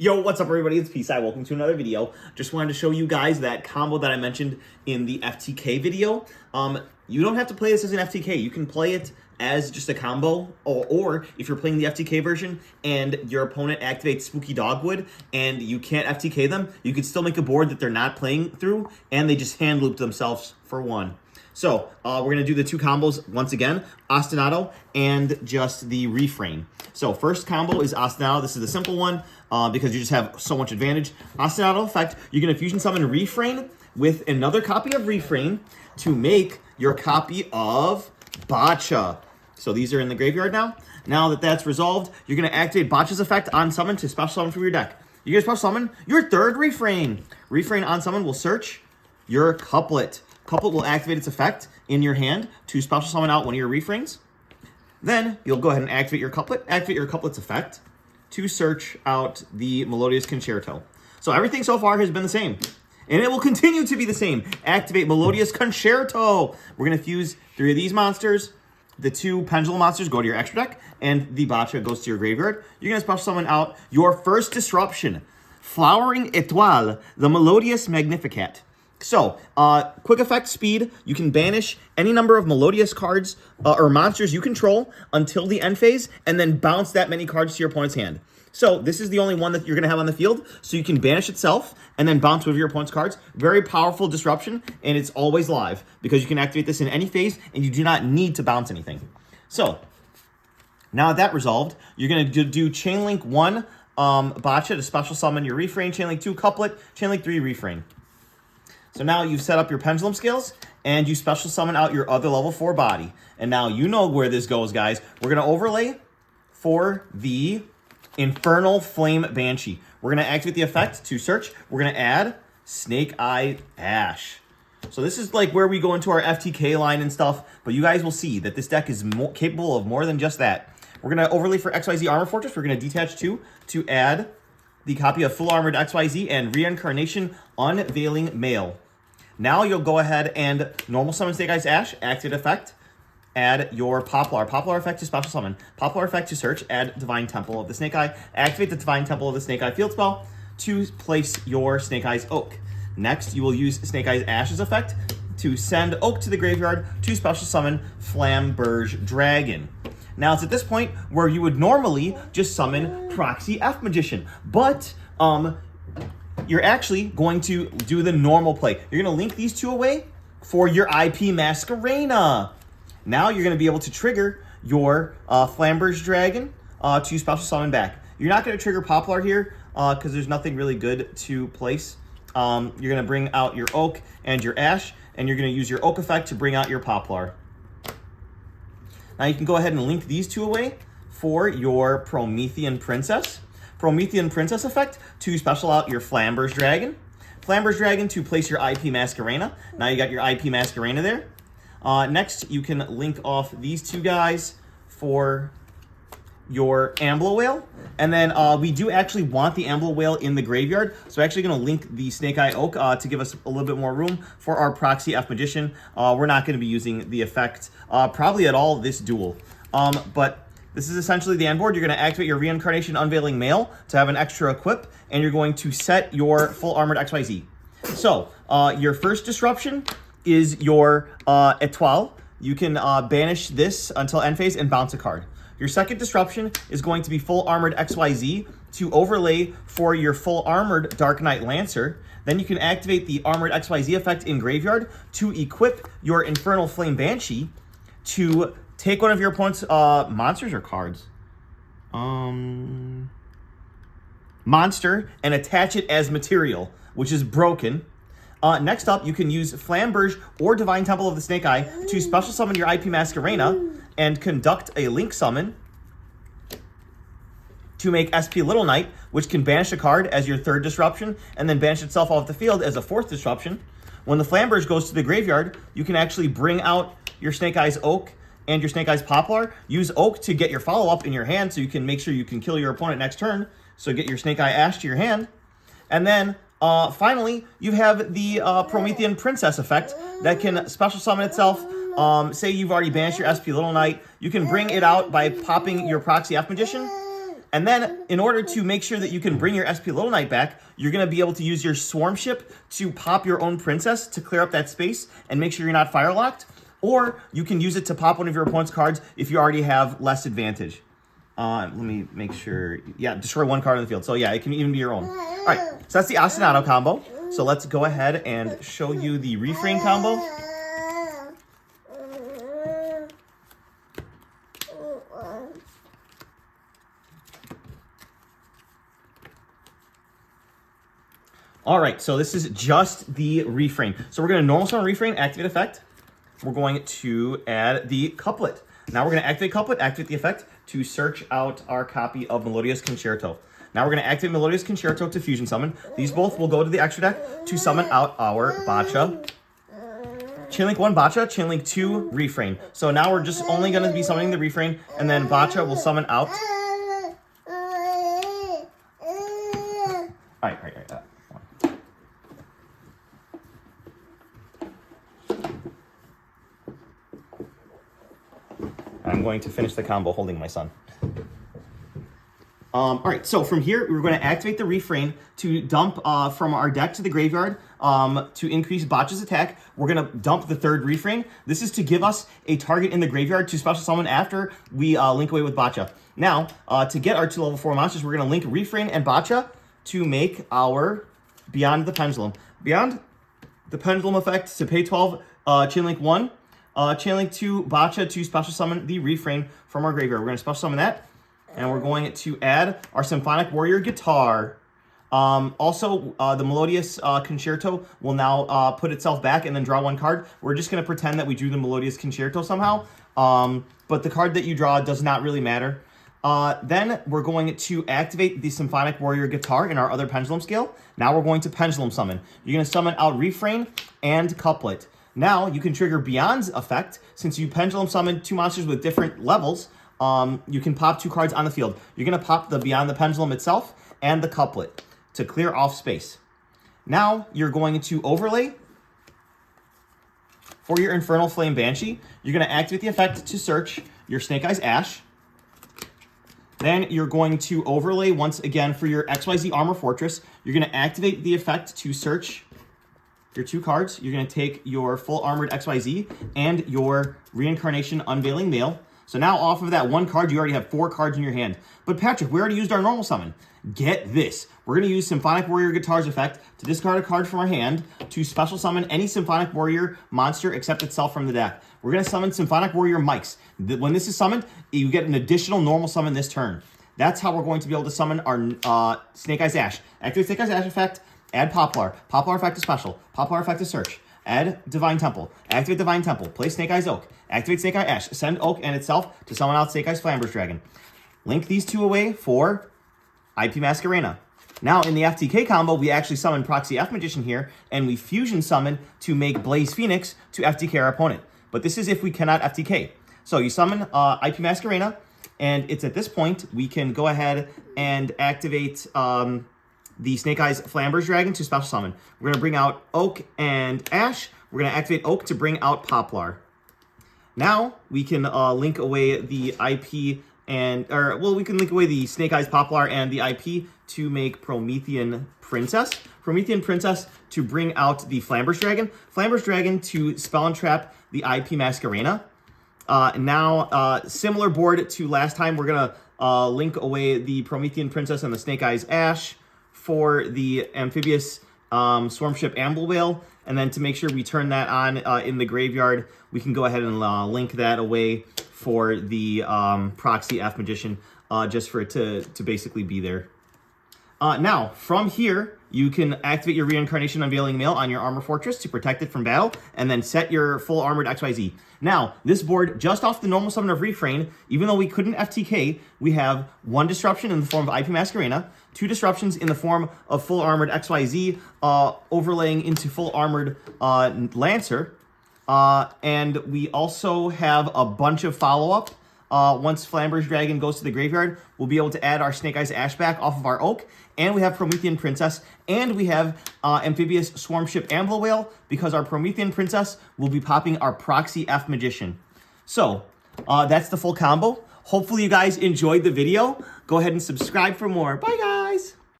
Yo, what's up everybody? It's Peace. Welcome to another video. Just wanted to show you guys that combo that I mentioned in the FTK video. You don't have to play this as an FTK. You can play it as just a combo, or if you're playing the FTK version and your opponent activates Spooky Dogwood and you can't FTK them, you can still make a board that they're not playing through and they just hand loop themselves for one. So, we're going to do the two combos once again, Ostinato and just the Refrain. So, first combo is Ostinato. This is the simple one because you just have so much advantage. Ostinato effect, you're going to fusion summon Refrain with another copy of Refrain to make your copy of Botcha. So, these are in the graveyard now. Now that that's resolved, you're going to activate Botcha's effect on summon to special summon from your deck. You're going to special summon your third Refrain. Refrain on summon will search your Couplet. Couplet will activate its effect in your hand to special summon out one of your refrains. Then you'll go ahead and activate your Couplet's effect to search out the Melodious Concerto. So everything so far has been the same. And it will continue to be the same. Activate Melodious Concerto. We're going to fuse 3 of these monsters. The 2 Pendulum monsters go to your extra deck, and the Botcha goes to your graveyard. You're going to special summon out your first disruption. Flowering Étoile, the Melodious Magnificat. So, quick effect speed, you can banish any number of Melodious cards or monsters you control until the end phase, and then bounce that many cards to your opponent's hand. So, this is the only one that you're going to have on the field, so you can banish itself and then bounce one of your opponent's cards. Very powerful disruption, and it's always live, because you can activate this in any phase, and you do not need to bounce anything. So, now that resolved, you're going to do Chain Link 1 Botcha to special summon your Refrain, Chain Link 2 Couplet, Chain Link 3 Refrain. So now you've set up your Pendulum Scales, and you special summon out your other level 4 body. And now you know where this goes, guys. We're going to overlay for the Infernal Flame Banshee. We're going to activate the effect to search. We're going to add Snake Eye Ash. So this is like where we go into our FTK line and stuff, but you guys will see that this deck is capable of more than just that. We're going to overlay for XYZ Armor Fortress. We're going to detach 2 to add the copy of Full Armored XYZ and Reincarnation Unveiling Male. Now you'll go ahead and normal summon Snake Eyes Ash, activate effect, add your Poplar. Poplar effect to special summon. Poplar effect to search, add Divine Temple of the Snake Eye. Activate the Divine Temple of the Snake Eye field spell to place your Snake Eyes Oak. Next, you will use Snake Eyes Ash's effect to send Oak to the graveyard to special summon Flamberge Dragon. Now, it's at this point where you would normally just summon Proxy F Magician, but you're actually going to do the normal play. You're going to link these 2 away for your IP Masquerena. Now you're going to be able to trigger your Flamberge Dragon to special summon back. You're not going to trigger Poplar here because there's nothing really good to place. You're going to bring out your Oak and your Ash, and you're going to use your Oak effect to bring out your Poplar. Now you can go ahead and link these 2 away for your Promethean Princess. Promethean Princess effect to special out your Flamberge Dragon. Flamberge Dragon to place your IP Masquerena. Now you got your IP Masquerena there. Next, you can link off these 2 guys for your Ambler Whale. And then we do actually want the Ambler Whale in the graveyard. So we're actually going to link the Snake Eye Oak to give us a little bit more room for our Proxy F Magician. We're not going to be using the effect probably at all this duel. But this is essentially the end board. You're going to activate your Reincarnation Unveiling Male to have an extra equip, and you're going to set your Full Armored XYZ. So, your first disruption is your Étoile. You can banish this until end phase and bounce a card. Your second disruption is going to be Full Armored XYZ to overlay for your Full Armored Dark Knight Lancer. Then you can activate the Armored XYZ effect in graveyard to equip your Infernal Flame Banshee to take one of your opponent's monsters or cards. Monster, and attach it as material, which is broken. Next up, you can use Flamberge or Divine Temple of the Snake Eye to special summon your IP Masquerena and conduct a Link Summon to make SP Little Knight, which can banish a card as your third disruption and then banish itself off the field as a 4th disruption. When the Flamberge goes to the graveyard, you can actually bring out your Snake Eyes Oak and your Snake Eyes Poplar. Use Oak to get your follow-up in your hand so you can make sure you can kill your opponent next turn. So get your Snake Eye Ash to your hand. And then finally, you have the Promethean Princess effect that can special summon itself. Say you've already banished your SP Little Knight. You can bring it out by popping your Proxy F Magician And then, in order to make sure that you can bring your SP Little Knight back, you're going to be able to use your Swarm Ship to pop your own princess to clear up that space and make sure you're not fire locked. Or you can use it to pop one of your opponent's cards if you already have less advantage. Let me make sure. Yeah, destroy one card on the field. So yeah, it can even be your own. All right, so that's the Ostinato combo. So let's go ahead and show you the Refrain combo. All right, so this is just the Refrain. So we're going to normal summon Refrain, activate effect. We're going to add the couplet. Now we're going to activate couplet, activate the effect to search out our copy of Melodious Concerto. Now we're going to activate Melodious Concerto to fusion summon. These both will go to the extra deck to summon out our Bacha. Chainlink 1 Bacha, Chainlink 2 Refrain. So now we're just only going to be summoning the Refrain, and then Bacha will summon out. All right. I'm going to finish the combo holding my son. All right, so from here, we're going to activate the Refrain to dump from our deck to the graveyard to increase Botch's attack. We're going to dump the third Refrain. This is to give us a target in the graveyard to special summon after we link away with Botcha. Now, to get our 2 level 4 monsters, we're going to link Refrain and Botcha to make our Beyond the Pendulum. Beyond the Pendulum effect to pay 12, Chainlink 1. Chainlink 2 Bacha to special summon the Refrain from our graveyard. We're going to special summon that, and we're going to add our Symphonic Warrior guitar. Also, the Melodious Concerto will now put itself back and then draw 1 card. We're just going to pretend that we drew the Melodious Concerto somehow, but the card that you draw does not really matter. Then we're going to activate the Symphonic Warrior guitar in our other Pendulum scale. Now we're going to Pendulum summon. You're going to summon out Refrain and Couplet. Now, you can trigger Beyond's effect. Since you Pendulum summon 2 monsters with different levels, you can pop 2 cards on the field. You're going to pop the Beyond the Pendulum itself and the Couplet to clear off space. Now, you're going to overlay for your Infernal Flame Banshee. You're going to activate the effect to search your Snake Eyes Ash. Then you're going to overlay once again for your XYZ Armor Fortress. You're going to activate the effect to search your 2 cards. You're going to take your Full Armored XYZ and your Reincarnation Unveiling Mail. So now off of that 1 card, you already have 4 cards in your hand. But Patrick, we already used our normal summon. Get this. We're going to use Symphonic Warrior Guitar's effect to discard a card from our hand to special summon any Symphonic Warrior monster except itself from the deck. We're going to summon Symphonic Warrior Mikes. When this is summoned, you get an additional normal summon this turn. That's how we're going to be able to summon our Snake Eyes Ash. Activate Snake Eyes Ash effect. Add Poplar. Poplar effect to special. Poplar effect to search. Add Divine Temple. Activate Divine Temple. Play Snake Eyes Oak. Activate Snake Eye Ash. Send Oak and itself to summon out Snake Eyes Flamber's Dragon. Link these 2 away for IP Masquerena. Now, in the FTK combo, we actually summon Proxy F Magician here, and we fusion summon to make Blaze Phoenix to FTK our opponent. But this is if we cannot FTK. So you summon IP Masquerena, and it's at this point we can go ahead and activate the Snake Eyes Flamber's Dragon to special summon. We're going to bring out Oak and Ash. We're going to activate Oak to bring out Poplar. Now we can link away the IP we can link away the Snake Eyes Poplar and the IP to make Promethean Princess. Promethean Princess to bring out the Flamber's Dragon. Flamber's Dragon to spell and trap the IP Masquerena. Now, similar board to last time, we're going to link away the Promethean Princess and the Snake Eyes Ash for the Amphibious Swarm Ship Amble Whale. And then to make sure we turn that on in the graveyard, we can go ahead and link that away for the Proxy F Magician, just for it to basically be there. Now, from here, you can activate your Reincarnation Unveiling Mail on your Armor Fortress to protect it from battle, and then set your Full Armored XYZ. Now, this board, just off the normal summon of Refrain, even though we couldn't FTK, we have 1 disruption in the form of IP Masquerena, 2 disruptions in the form of Full Armored XYZ, overlaying into Full Armored Lancer, and we also have a bunch of follow-up. Once Flamber's Dragon goes to the graveyard, we'll be able to add our Snake Eyes Ash back off of our Oak, and we have Promethean Princess, and we have Amphibious Swarm Ship Amble Whale, because our Promethean Princess will be popping our Proxy F Magician. So, that's the full combo. Hopefully you guys enjoyed the video. Go ahead and subscribe for more. Bye, guys.